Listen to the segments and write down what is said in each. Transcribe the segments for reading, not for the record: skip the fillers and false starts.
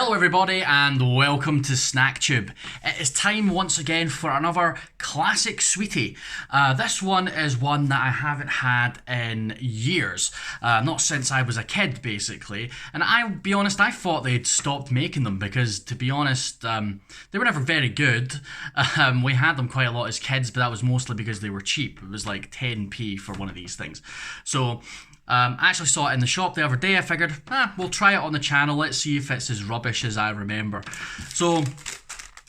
Hello everybody and welcome to Snack Tube. It is time once again for another classic sweetie. This one is one that I haven't had in years, not since I was a kid basically, and I'll be honest, I thought they'd stopped making them because, to be honest, they were never very good. We had them quite a lot as kids, but that was mostly because they were cheap. It was like 10p for one of these things. So I actually saw it in the shop the other day. I figured, we'll try it on the channel. Let's see if it's as rubbish as I remember. So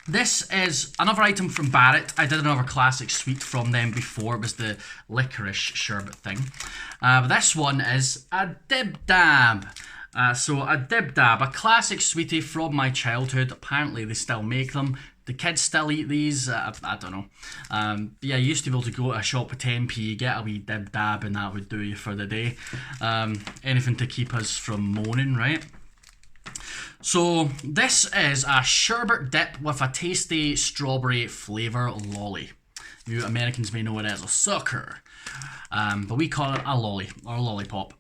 this is another item from Barrett. I did another classic sweet from them before. It was the licorice sherbet thing. But this one is a Dib Dab. So a Dib Dab, a classic sweetie from my childhood. Apparently they still make them. The kids still eat these? I don't know. Yeah, I used to be able to go to a shop with 10p, get a wee Dib Dab, and that would do you for the day. Anything to keep us from moaning, right? So this is a Sherbet Dip with a tasty strawberry flavour lolly. You Americans may know it as a sucker, but we call it a lolly, or a lollipop.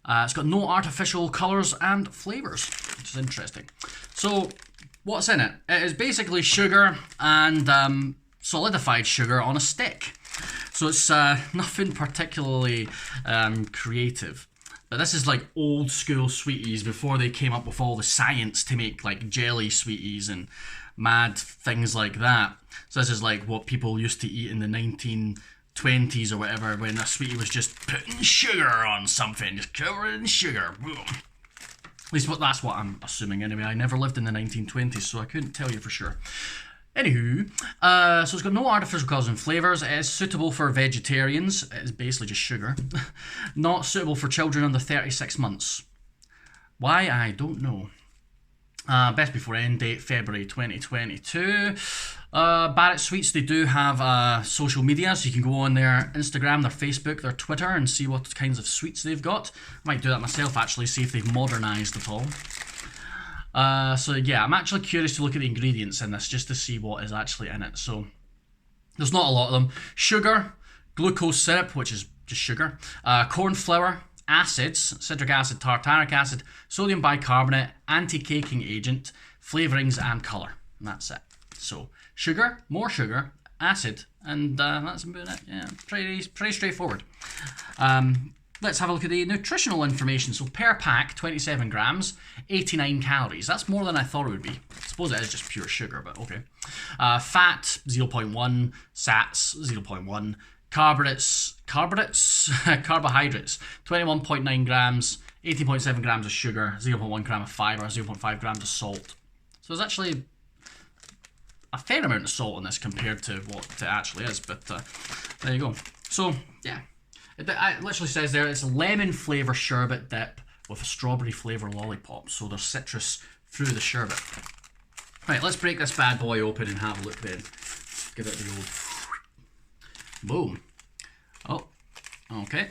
It's got no artificial colours and flavours, which is interesting. So what's in it? It is basically sugar and solidified sugar on a stick. So it's nothing particularly creative. But this is like old school sweeties before they came up with all the science to make like jelly sweeties and mad things like that. So this is like what people used to eat in the 1920s or whatever, when a sweetie was just putting sugar on something, just covered in sugar. Boom. At least that's what I'm assuming anyway. I never lived in the 1920s, so I couldn't tell you for sure. Anywho, so it's got no artificial colours and flavours. It is suitable for vegetarians. It is basically just sugar. Not suitable for children under 36 months. Why? I don't know. Best before end date, February 2022. Barrett Sweets, they do have social media, so you can go on their Instagram, their Facebook, their Twitter, and see what kinds of sweets they've got. I might do that myself actually, see if they've modernised at all. So yeah, I'm actually curious to look at the ingredients in this, just to see what is actually in it. So there's not a lot of them. Sugar, glucose syrup, which is just sugar, corn flour, acids, citric acid, tartaric acid, sodium bicarbonate, anti-caking agent, flavourings and colour. And that's it. So sugar, more sugar, acid, and that's about it. Yeah, pretty straightforward. Let's have a look at the nutritional information. So per pack, 27 grams, 89 calories. That's more than I thought it would be. I suppose it is just pure sugar, but okay. Fat, 0.1, sats, 0.1, carbohydrates, 21.9 grams, 18.7 grams of sugar, 0.1 gram of fibre, 0.5 grams of salt. So there's actually a fair amount of salt in this compared to what it actually is, but there you go. So yeah, it literally says there it's a lemon flavour sherbet dip with a strawberry flavour lollipop. So there's citrus through the sherbet. Right, let's break this bad boy open and have a look then. Give it the old boom. Oh, okay.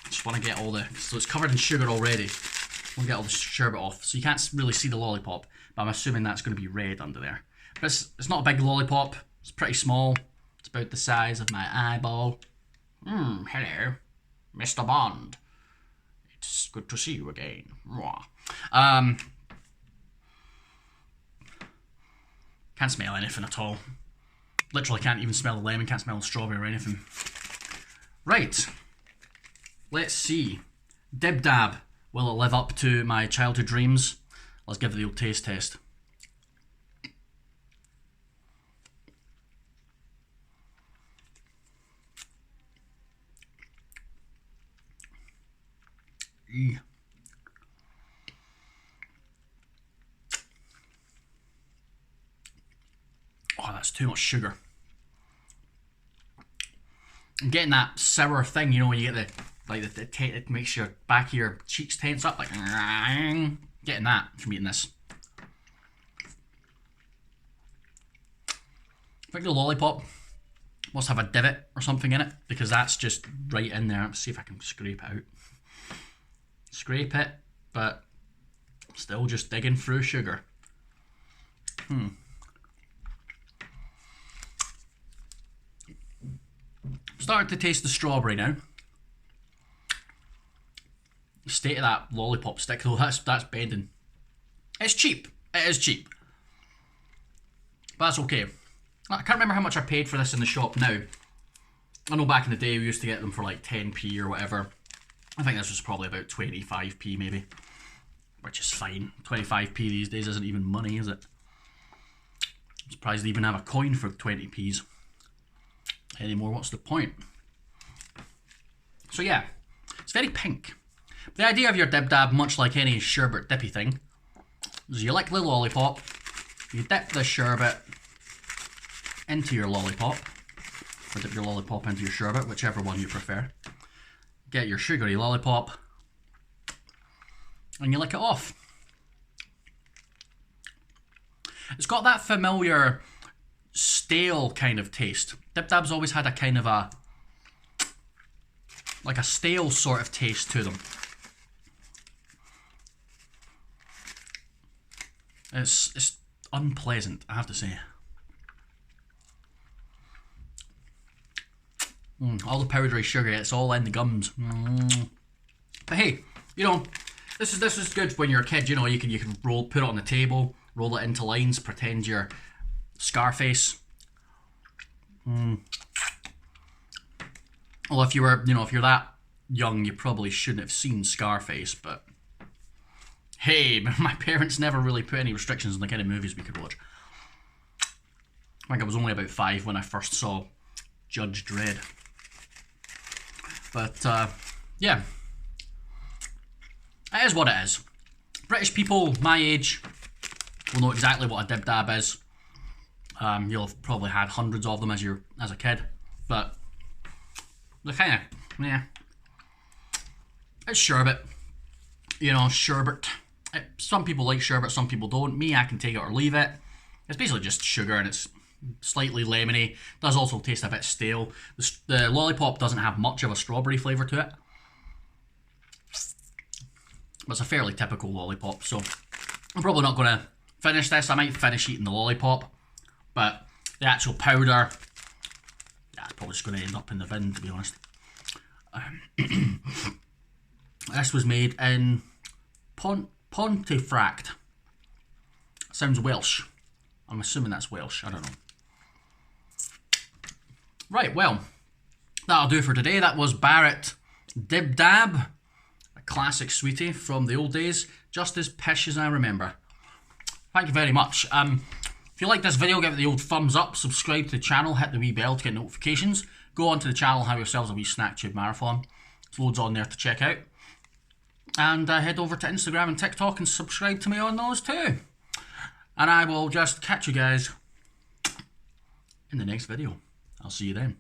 Just want to get all the, so it's covered in sugar already. I want to get all the sherbet off. So you can't really see the lollipop, but I'm assuming that's going to be red under there. But it's not a big lollipop. It's pretty small. It's about the size of my eyeball. Hello, Mr. Bond. It's good to see you again. Can't smell anything at all. Literally can't even smell the lemon, can't smell the strawberry or anything. Right. Let's see. Dib Dab. Will it live up to my childhood dreams? Let's give it the old taste test. Oh, that's too much sugar. I'm getting that sour thing, you know, when you get it makes your back of your cheeks tense up, like getting that from eating this. I think the lollipop must have a divot or something in it, because that's just right in there. Let's see if I can scrape it out. Scrape it, but still just digging through sugar. Starting to taste the strawberry now. The state of that lollipop stick though, that's bending. It's cheap. It is cheap. But that's okay. I can't remember how much I paid for this in the shop now. I know back in the day we used to get them for like 10p or whatever. I think this was probably about 25p maybe. Which is fine. 25p these days isn't even money, is it? I'm surprised they even have a coin for 20p's. Anymore, what's the point? So yeah, it's very pink. The idea of your Dib Dab, much like any sherbet dippy thing, is you lick the lollipop, you dip the sherbet into your lollipop, or dip your lollipop into your sherbet, whichever one you prefer. Get your sugary lollipop, and you lick it off. It's got that familiar stale kind of taste. Dib Dab's always had a kind of a, like a stale sort of taste to them. It's unpleasant, I have to say. All the powdery sugar, it's all in the gums. But hey, you know, this is good when you're a kid. You know, you can put it on the table, roll it into lines, pretend you're Scarface. Well, if you're that young, you probably shouldn't have seen Scarface, but hey, my parents never really put any restrictions on the kind of movies we could watch. I think I was only about 5 when I first saw Judge Dredd. But, yeah. It is what it is. British people my age will know exactly what a Dib Dab is. You'll have probably had hundreds of them as a kid. But, they're kind of, yeah. It's sherbet. You know, sherbet. Some people like sherbet, some people don't. Me, I can take it or leave it. It's basically just sugar and it's slightly lemony. Does also taste a bit stale. The lollipop doesn't have much of a strawberry flavour to it. But it's a fairly typical lollipop, so I'm probably not going to finish this. I might finish eating the lollipop, but the actual powder, yeah, it's probably just going to end up in the bin, to be honest. This was made in Pontefract. Sounds Welsh. I'm assuming that's Welsh. I don't know. Right, well, that'll do for today. That was Barrett Dib Dab, a classic sweetie from the old days, just as pish as I remember. Thank you very much. If you like this video, give it the old thumbs up, subscribe to the channel, hit the wee bell to get notifications. Go onto the channel, have yourselves a wee Snack Tube marathon. There's loads on there to check out. And head over to Instagram and TikTok and subscribe to me on those too. And I will just catch you guys in the next video. I'll see you then.